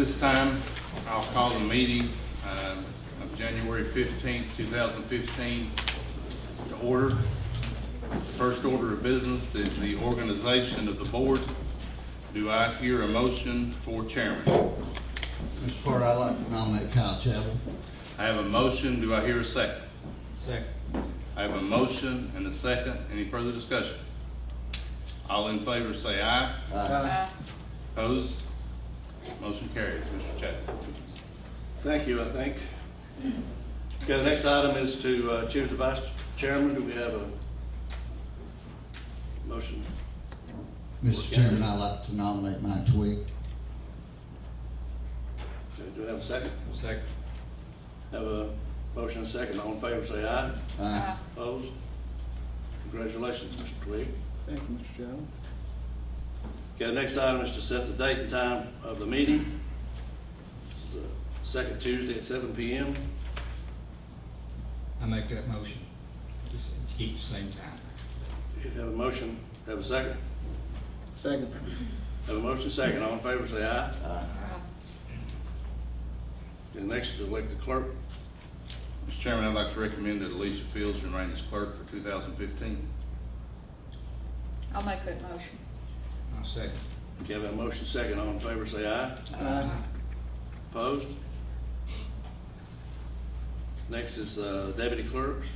this time, I'll call the meeting of January 15th, 2015 to order. The first order of business is the organization of the board. Do I hear a motion for chairman? Mr. Carter, I'd like to nominate Kyle Chapel. I have a motion. Do I hear a second? Second. I have a motion and a second. Any further discussion? All in favor say aye. Aye. Opposed? Motion carries. Mr. Chapman. Thank you, I think. Okay, the next item is to choose the vice chairman. Do we have a motion? Mr. Chairman, I'd like to nominate Mike Twig. Okay, do we have a second? Second. Have a motion and a second. All in favor say aye. Aye. Opposed? Congratulations, Mr. Twig. Thank you, Mr. Chairman. Okay, the next item is to set the date and time of the meeting. This is the second Tuesday at 7 p.m. I make that motion. Just to keep the same time. You have a motion, have a second? Second. Have a motion, second. All in favor say aye. Aye. And next is to elect the clerk. Mr. Chairman, I'd like to recommend that Alicia Fields remain as clerk for 2015. I'll make that motion. I'll second. Okay, have a motion, second. All in favor say aye. Aye. Opposed? Next is deputy clerks.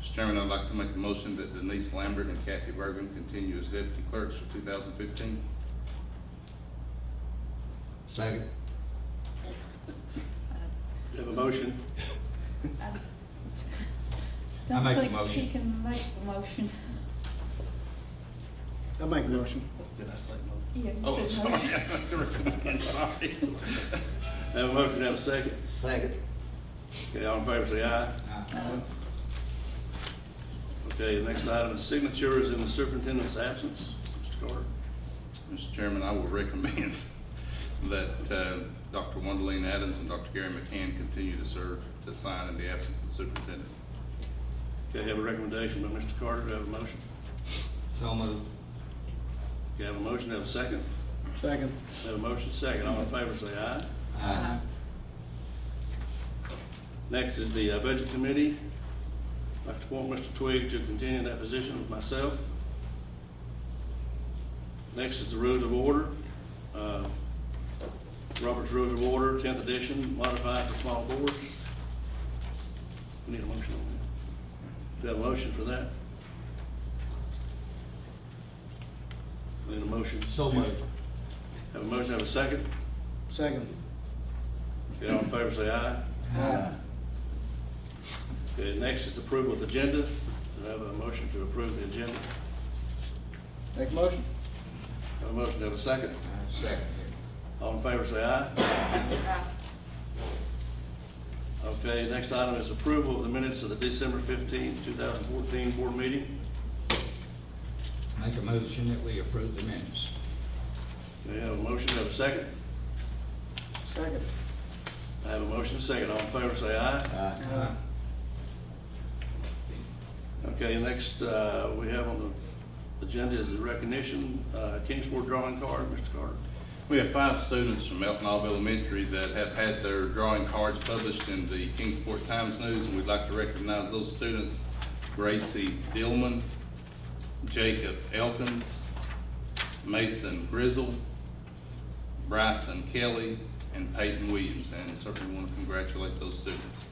Mr. Chairman, I'd like to make a motion that Denise Lambert and Kathy Bergen continue as deputy clerks for 2015. Second. You have a motion? Don't make the think motion. She can make the motion. I'll make a motion. Did I say Yeah, you Oh, said sorry. motion. I'm sorry. Have a motion, have a second. Second. Okay, all in favor say aye. Aye. Okay, the next item is signatures in the superintendent's absence. Mr. Carter. Mr. Chairman, I will recommend that Dr. Wonderline Adams and Dr. Gary McCann continue to serve to sign in the absence of the superintendent. Okay, have a recommendation by Mr. Carter. Do I have a motion? So moved. Okay, have a motion, have a second. Second. Have a motion, second. All in favor say aye. Aye. Next is the budget committee. I'd like to appoint Mr. Twig to continue in that position with myself. Next is the rules of order. Robert's Rules of Order, 10th edition, modified for small boards. We need a motion on that. Do you have a motion for that? Need a motion? So moved. Have a motion, have a second? Second. Okay, all in favor say aye. Aye. Okay, next is approval of the agenda. Do I have a motion to approve the agenda? Make a motion. Have a motion, have a second? Second. All in favor say aye. Okay, next item is approval of the minutes of the December 15th, 2014 board meeting. Make a motion that we approve the minutes. Do I have a motion, have a second? Second. I have a motion, second. All in favor say aye. Aye. Okay, next we have on the agenda is the recognition, Kingsport drawing card, Mr. Carter. We have 5 students from Elton Olive Elementary that have had their drawing cards published in the Kingsport Times News, and we'd like to recognize those students: Gracie Dillman, Jacob Elkins, Mason Grizzle, Bryson Kelly, and Peyton Williams, and certainly want to congratulate those students.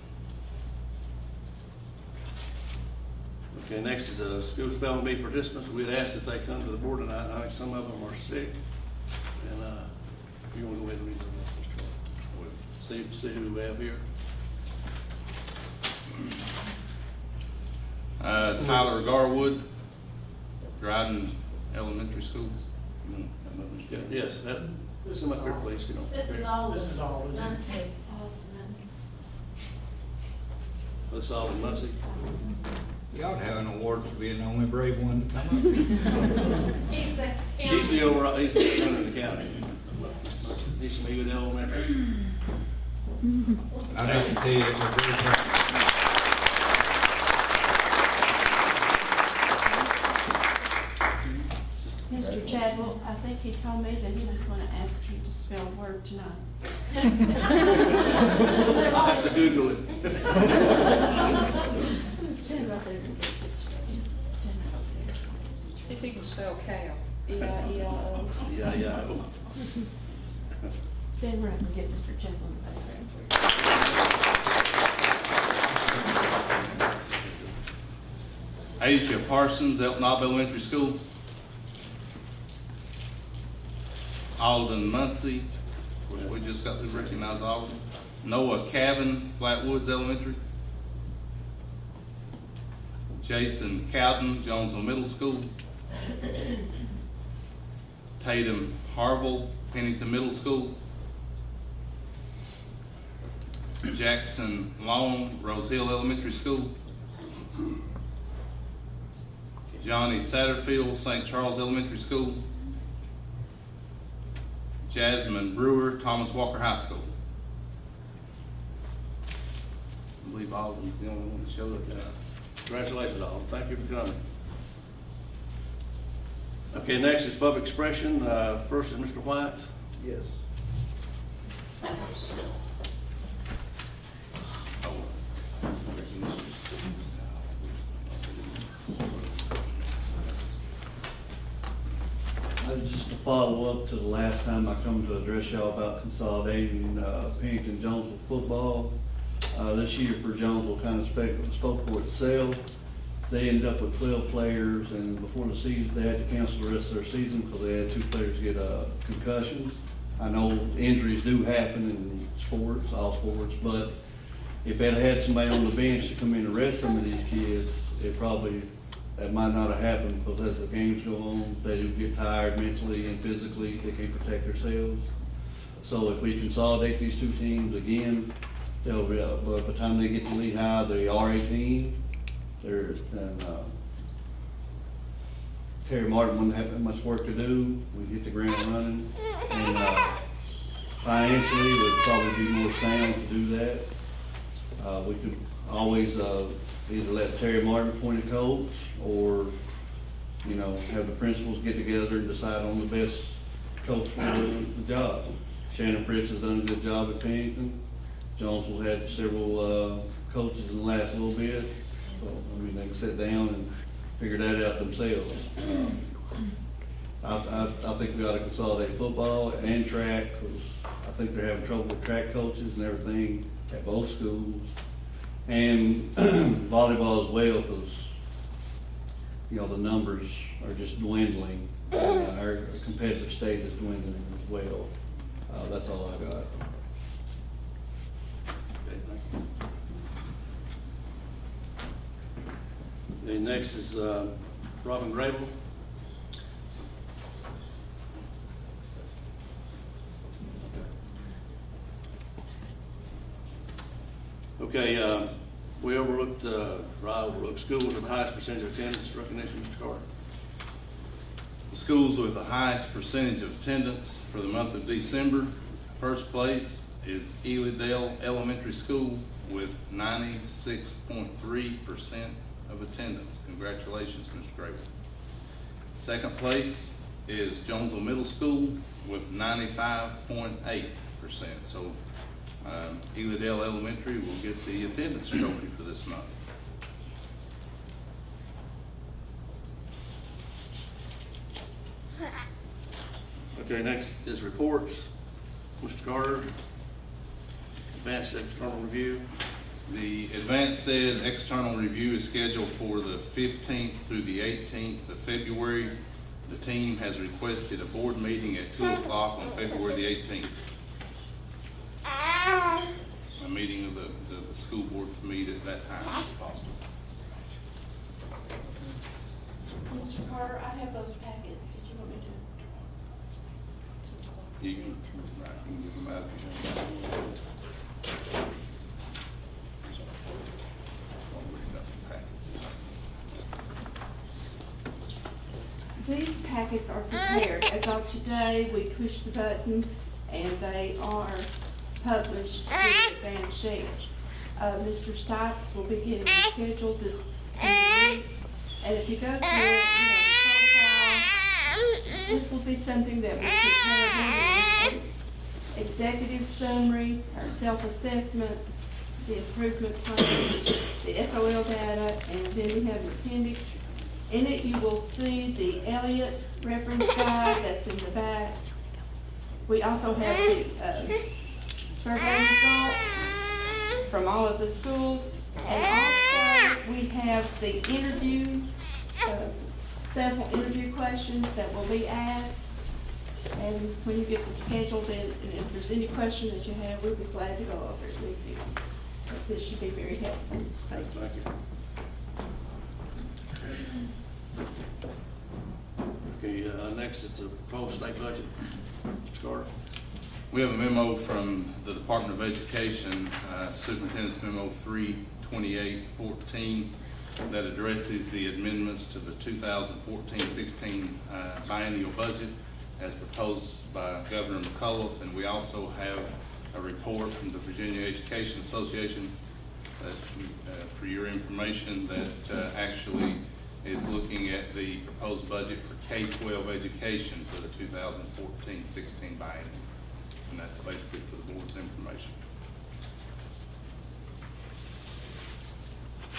Okay, next is school spelling bee participants. We had asked if they come to the board tonight. I think some of them are sick. And you want to go ahead and read them, Mr. Carter? See who we have here. Tyler Garwood, Dryden Elementary Schools. Yes, come up here, please, if you don't. This is all. This is all. Muncie. This is all in Muncie. You ought to have an award for being the only brave one to come up. He's the He's the overall, he's the owner of the county. He's from Ewood Elementary. I just tell you, it was very proud. Mr. Chadwell, I think he told me that he was going to ask you to spelled word tonight. I have to Google it. Stand right there. Stand right over there. See if he can spell cow. E-I-E-I-O. Yeah. Stand right and get Mr. Chance on the background for you. Asia Parsons, Elton Knob Elementary School. Alden Muncie, which we just got to recognize Alden. Noah Cabin, Flatwoods Elementary. Jason Cowden, Jonesville Middle School. Tatum Harville, Pennington Middle School. Jackson Long, Rose Hill Elementary School. Johnny Satterfield, St. Charles Elementary School. Jasmine Brewer, Thomas Walker High School. I believe Alden's the only one that showed up tonight. Congratulations, all. Thank you for coming. Okay, next is public expression. First is Mr. White. Yes. Just to follow up to the last time I come to address y'all about consolidating Pennington Jonesville football. This year for Jonesville kind of spoke for itself. They ended up with 12 players, and before the season, they had to cancel the rest of their season because they had 2 players get concussions. I know injuries do happen in sports, all sports, but if they'd had somebody on the bench to come in and rest some of these kids, that might not have happened, because as the games go on, they do get tired mentally and physically, they can't protect themselves. So if we consolidate these 2 teams again, they'll be, by the time they get to Lehigh, they are 18. Terry Martin wouldn't have that much work to do. We hit the ground running. And financially, it would probably be more sound to do that. We could always either let Terry Martin appoint a coach, or, have the principals get together and decide on the best coach for the job. Shannon Fritz has done a good job at Pennington. Jonesville had several coaches in the last little bit. So, they can sit down and figure that out themselves. I think we ought to consolidate football and track, because I think they're having trouble with track coaches and everything at both schools. And volleyball as well, because, the numbers are just dwindling. Our competitive state is dwindling as well. That's all I got. Okay, thank you. The next is Robin Grable. Okay, we overlooked schools with the highest percentage of attendance. Recognition, Mr. Carter. The schools with the highest percentage of attendance for the month of December. First place is Elydale Elementary School with 96.3% of attendance. Congratulations, Mr. Grable. Second place is Jonesville Middle School with 95.8%. So Elydale Elementary will get the attendance trophy for this month. Okay, next is reports. Mr. Carter, advanced external review. The Advanced Ed external review is scheduled for the 15th through the 18th of February. The team has requested a board meeting at 2 o'clock on February the 18th. A meeting of the school board to meet at that time if possible. Mr. Carter, I have those packets. Did you want me to? You can give them out if you want. It's got some packets in it. These packets are prepared. As of today, we push the button and they are published through Advanced Ed. Mr. Stipes will be getting scheduled this week. And if you go to the profile, this will be something that we prepare executive summary, our self-assessment, the improvement plan, the SOL data, and then we have an appendix. In it, you will see the Elliott reference guide that's in the back. We also have the survey results from all of the schools. And also, we have the interview, several interview questions that will be asked. And when you get the schedule, then, and if there's any question that you have, we'll be glad to go over it with you. But this should be very helpful. Thank you. Thank you. Okay, next is the proposed state budget. Mr. Carter. We have a memo from the Department of Education, Superintendent's Memo 32814, that addresses the amendments to the 2014-16 biennial budget as proposed by Governor McCullough. And we also have a report from the Virginia Education Association for your information that actually is looking at the proposed budget for K-12 education for the 2014-16 biennium. And that's basically for the board's information.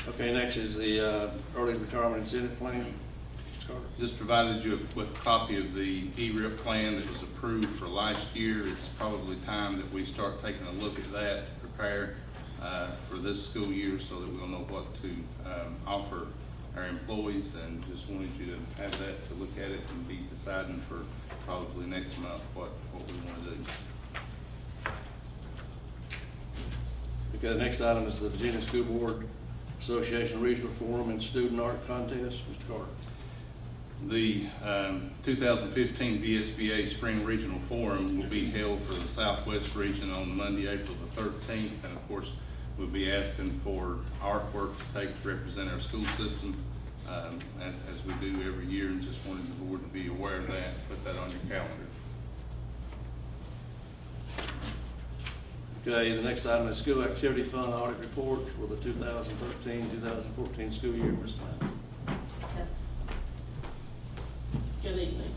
Okay, next is the early retirement incentive plan. Mr. Carter. Just provided you with a copy of the ERIP plan that was approved for last year. It's probably time that we start taking a look at that to prepare for this school year so that we'll know what to offer our employees, and just wanted you to have that to look at it and be deciding for probably next month what we want to do. Okay, the next item is the Virginia School Board Association Regional Forum and Student Art Contest. Mr. Carter. The 2015 VSBA Spring Regional Forum will be held for the Southwest region on Monday, April the 13th. And of course, we'll be asking for artwork to take to represent our school system as we do every year, and just wanted the board to be aware of that. Put that on your calendar. Okay, the next item is School Activity Fund Audit Report for the 2013-2014 school year. Ms. Lambert. Good evening.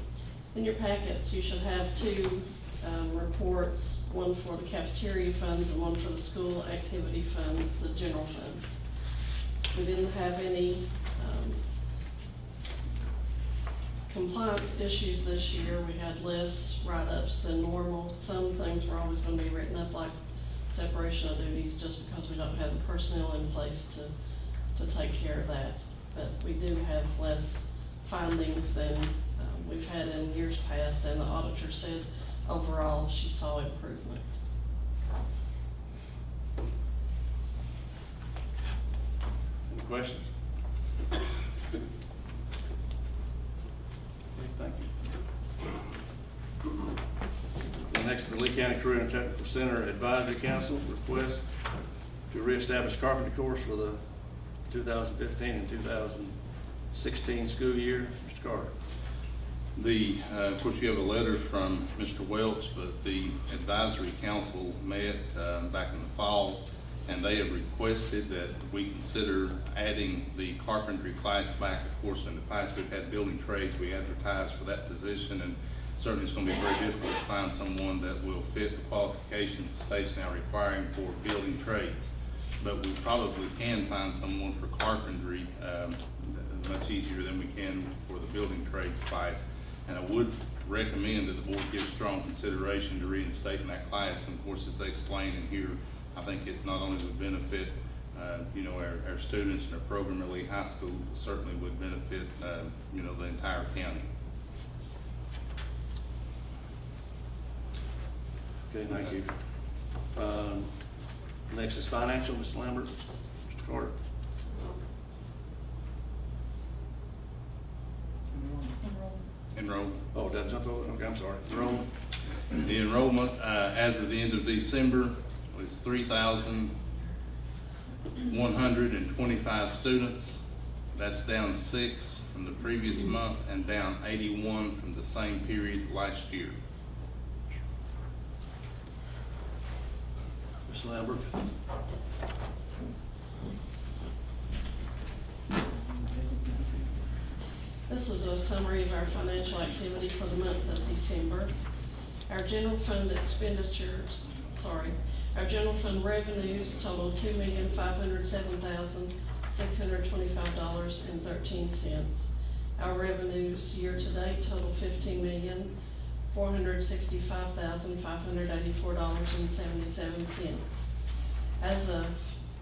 In your packets, you should have two reports, one for the cafeteria funds and one for the school activity funds, the general funds. We didn't have any compliance issues this year. We had less write-ups than normal. Some things were always going to be written up, like separation of duties, just because we don't have the personnel in place to take care of that. But we do have less findings than we've had in years past, and the auditor said overall she saw improvement. Any questions? Thank you. The next is the Lee County Career and Technical Center Advisory Council request to reestablish carpentry course for the 2015 and 2016 school year. Mr. Carter. Of course, you have a letter from Mr. Welch, but the advisory council met back in the fall, and they have requested that we consider adding the carpentry class back. Of course, in the past we've had building trades. We advertised for that position, and certainly it's going to be very difficult to find someone that will fit the qualifications the state's now requiring for building trades. But we probably can find someone for carpentry much easier than we can for the building trades class. And I would recommend that the board give strong consideration to reinstating that class. And of course, as they explain in here, I think it not only would benefit our students and our program at Lee High School, but certainly would benefit the entire county. Okay, thank you. Next is financial, Ms. Lambert. Mr. Carter. Enrollment. Oh, did I jump over? Okay, I'm sorry. Enrollment. The enrollment as of the end of December was 3,125 students. That's down 6 from the previous month and down 81 from the same period last year. Ms. Lambert. This is a summary of our financial activity for the month of December. Our general fund expenditures, our general fund revenues total $2,507,625.13. Our revenues year-to-date total $15,465,584.77. As of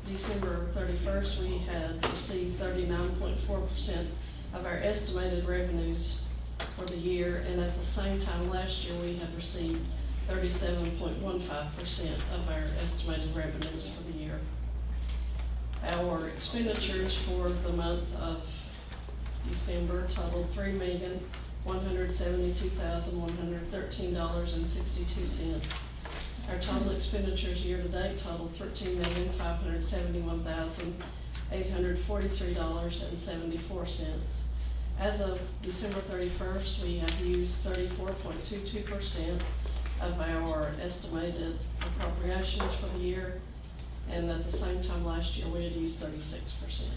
December 31st, we had received 39.4% of our estimated revenues for the year, and at the same time last year, we had received 37.15% of our estimated revenues for the year. Our expenditures for the month of December totaled $3,172,113.62. Our total expenditures year-to-date totaled $13,571,843.74. As of December 31st, we have used 34.22% of our estimated appropriations for the year, and at the same time last year, we had used 36%.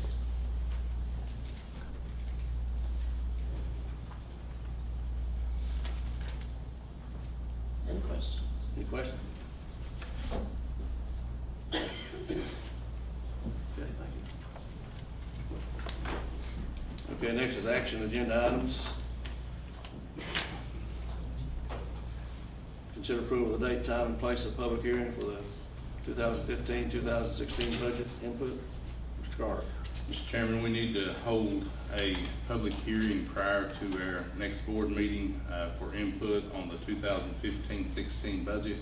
Any questions? Any questions? Okay, thank you. Okay, next is action agenda items. Consider approval of the date, time, and place of public hearing for the 2015-2016 budget input. Mr. Carter. Mr. Chairman, we need to hold a public hearing prior to our next board meeting for input on the 2015-16 budget.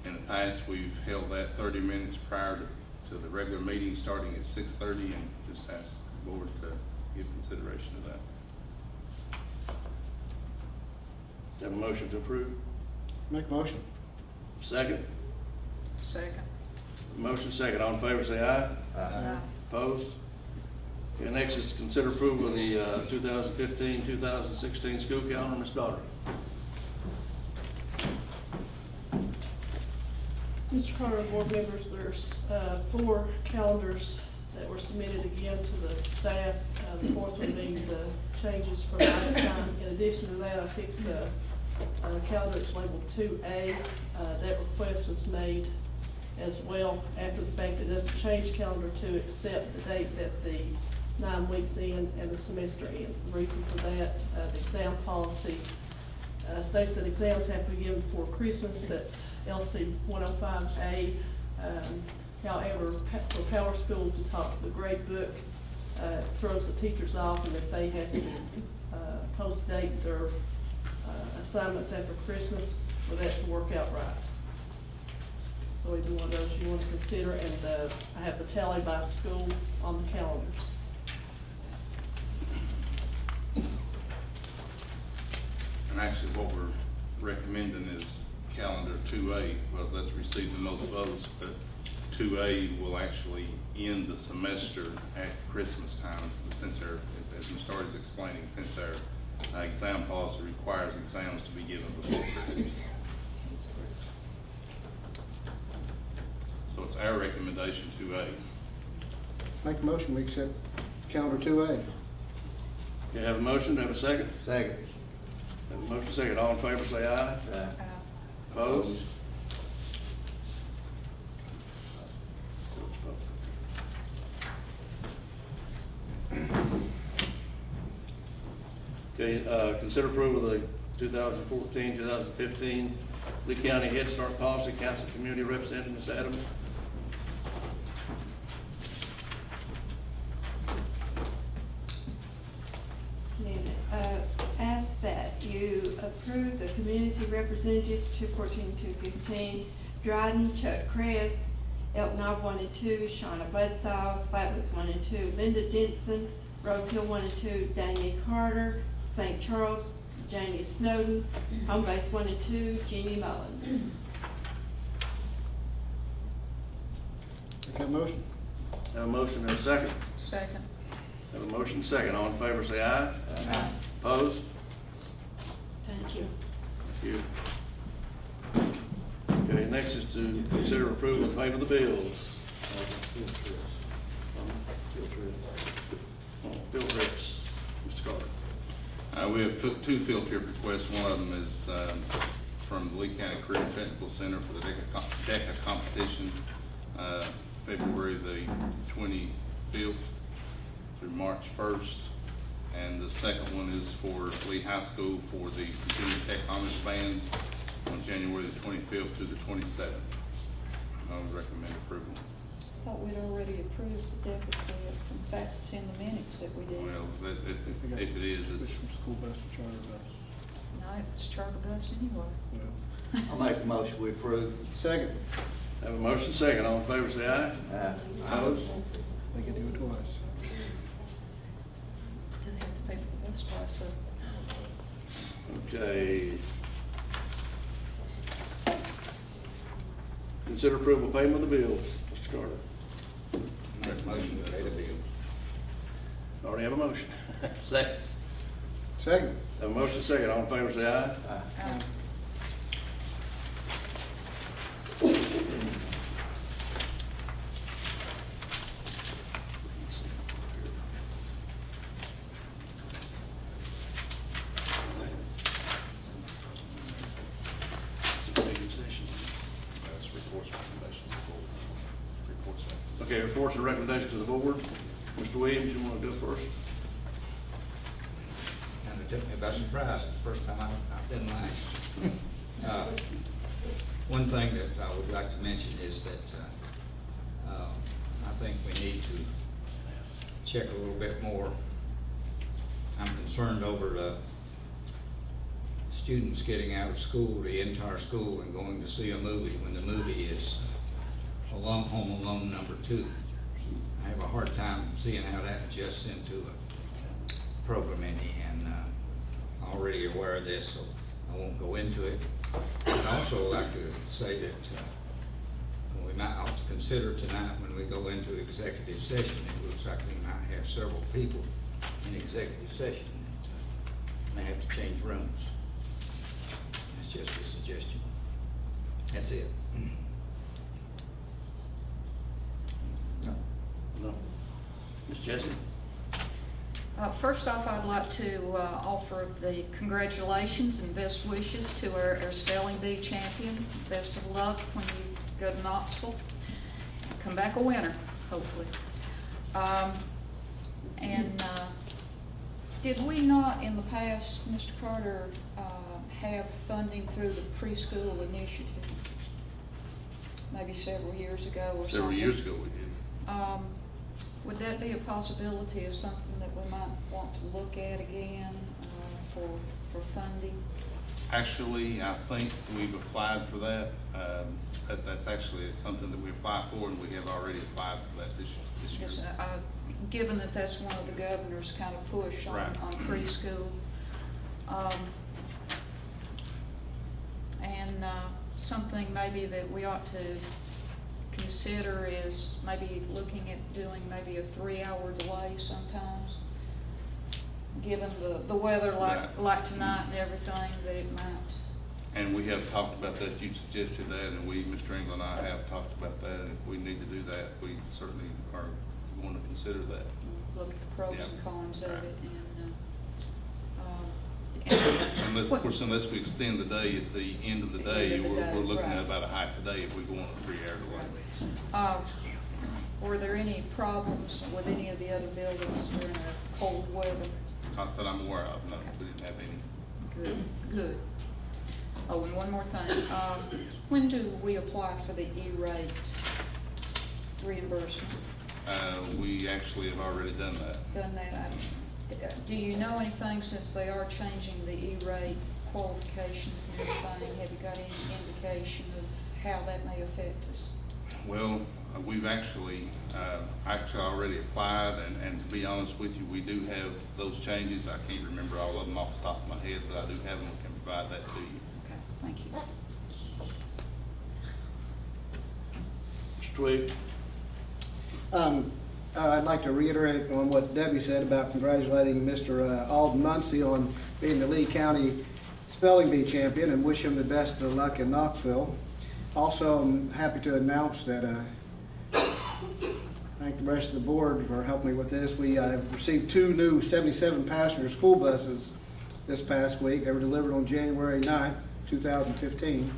In the past, we've held that 30 minutes prior to the regular meeting starting at 6:30, and just ask the board to give consideration to that. Have a motion to approve? Make a motion. Second? Second. Motion second. All in favor say aye. Aye. Opposed? Okay, next is consider approval of the 2015-2016 school calendar. Ms. Daugherty. Mr. Carter, board members, there's 4 calendars that were submitted again to the staff. The 4th one being the changes from last time. In addition to that, I fixed a calendar that's labeled 2A. That request was made as well after the fact. It doesn't change calendar 2 except the date that the 9 weeks in and the semester ends. The reason for that, the exam policy states that exams have to be given before Christmas. That's LC 105A. However, for Power School, the top of the grade book throws the teachers off, and if they have to post-date their assignments after Christmas, for that to work out right. So either one of those you want to consider, and I have the tally by school on the calendars. And actually, what we're recommending is calendar 2A, because that's received the most votes, but 2A will actually end the semester at Christmas time, since our, as Ms. Doherty is explaining, since our exam policy requires exams to be given before Christmas. So it's our recommendation 2A. Make a motion, we accept calendar 2A. Okay, have a motion, have a second? Second. Have a motion second. All in favor say aye. Aye. Opposed? Okay, consider approval of the 2014-2015 Lee County Head Start Policy Council Community Representative, Ms. Adams. Ask that you approve the community representatives 214-215, Dryden, Chuck Kress, Elk Knob 1 and 2, Shauna Budsaw, Flatwoods 1 and 2, Linda Denson, Rose Hill 1 and 2, Dania Carter, St. Charles, Janie Snowden, Home Base 1 and 2, Jeannie Mullins. Make that motion. Have a motion and a second. Second. Have a motion second. All in favor say aye. Aye. Opposed? Thank you. Thank you. Okay, next is to consider approval of payment of the bills. Field trips. Mr. Carter. We have 2 field trip requests. One of them is from the Lee County Career and Technical Center for the DECA competition, February the 25th through March 1st. And the second one is for Lee High School for the Virginia Tech Honors Band on January the 25th through the 27th. I would recommend approval. Thought we'd already approved the DECA trip. In fact, it's in the minutes that we did. Well, if it is, Which it's, school bus or charter bus? No, it's charter bus anyway. Well, I'll make a motion, we approve. second. Have a motion second, all in favor say aye. Aye. Opposed? They can do it twice. Didn't have to pay for the bus twice, so. Okay. Consider approval of payment of the bills, Mr. Carter. Make motion to pay the bills. Already have a motion. Second. Second. Have a motion second, all in favor say aye. Uh, that's reports, recommendations, reports. Okay, reports and recommendations to the board. Mr. Williams, you want to go first? And it took me by surprise, it's the first time I've been last. One thing that I would like to mention is that I think we need to check a little bit more. I'm concerned over students getting out of school, the entire school, and going to see a movie when the movie is Home Alone #2. I have a hard time seeing how that adjusts into a programming, and I'm already aware of this, so I won't go into it. I'd also like to say that we might ought to consider tonight when we go into executive session, it looks like we might have several people in executive session that may have to change rooms. That's just a suggestion. That's it. No. Ms. Jessie? First off, I'd like to offer the congratulations and best wishes to our spelling bee champion. Best of luck when you go to Knoxville. Come back a winner, hopefully. Did we not in the past, Mr. Carter, have funding through the preschool initiative? Maybe several years ago or something? Several years ago we did. Would that be a possibility of something that we might want to look at again for funding? Actually, I think we've applied for that. That's actually something that we apply for, and we have already applied for that this year. Yes, given that that's one of the governor's kind of push on, Right. on preschool. Something maybe that we ought to consider is maybe looking at doing maybe a 3-hour delay sometimes. Given the weather Right. like tonight and everything, that it might. And we have talked about that, you suggested that, and Mr. England and I have talked about that, and if we need to do that, we certainly are going to consider that. Look at the pros Yeah. and cons of Right. it, and Unless, of course, unless we extend the day at the end of the The day, end of the we're day, looking right. at about a half a day if we go on a 3-hour delay. were there any problems with any of the other buildings during the cold weather? Not that I'm aware of, no, we didn't have any. Good, good. Oh, and one more thing. When do we apply for the E-rate reimbursement? We actually have already done that. Done that? Do you know anything, since they are changing the E-rate qualifications and everything? Have you got any indication of how that may affect us? Well, we've actually already applied, and to be honest with you, we do have those changes. I can't remember all of them off the top of my head, but I do have them, and can provide that to you. Okay, thank you. Mr. Tweed? I'd like to reiterate on what Debbie said about congratulating Mr. Alden Muncie on being the Lee County Spelling Bee champion, and wish him the best of luck in Knoxville. Also, I'm happy to announce that thank the rest of the board for helping me with this. We received 2 new 77-passenger school buses this past week. They were delivered on January 9th. 2015.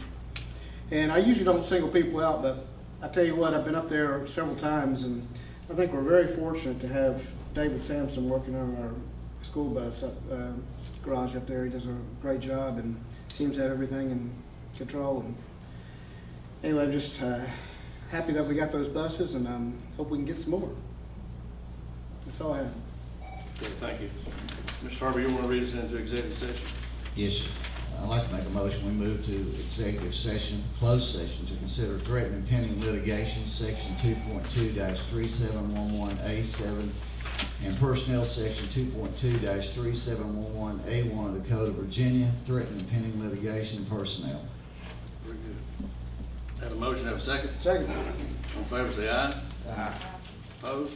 And I usually don't single people out, but I tell you what, I've been up there several times, and I think we're very fortunate to have David Sampson working on our school bus garage up there. He does a great job and seems to have everything in control. And anyway, I'm just happy that we got those buses, and hope we can get some more. That's all I have. Okay, thank you. Mr. Harvey, you want to read us into executive session? Yes, sir. I'd like to make a motion, we move to executive session, closed session, to consider threatening pending litigation, section 2.2-3711A7, and personnel, section 2.2-3711A1 of the Code of Virginia, threatening pending litigation and personnel. Very good. Have a motion, have a second? Second. All in favor, say aye. Aye. Opposed?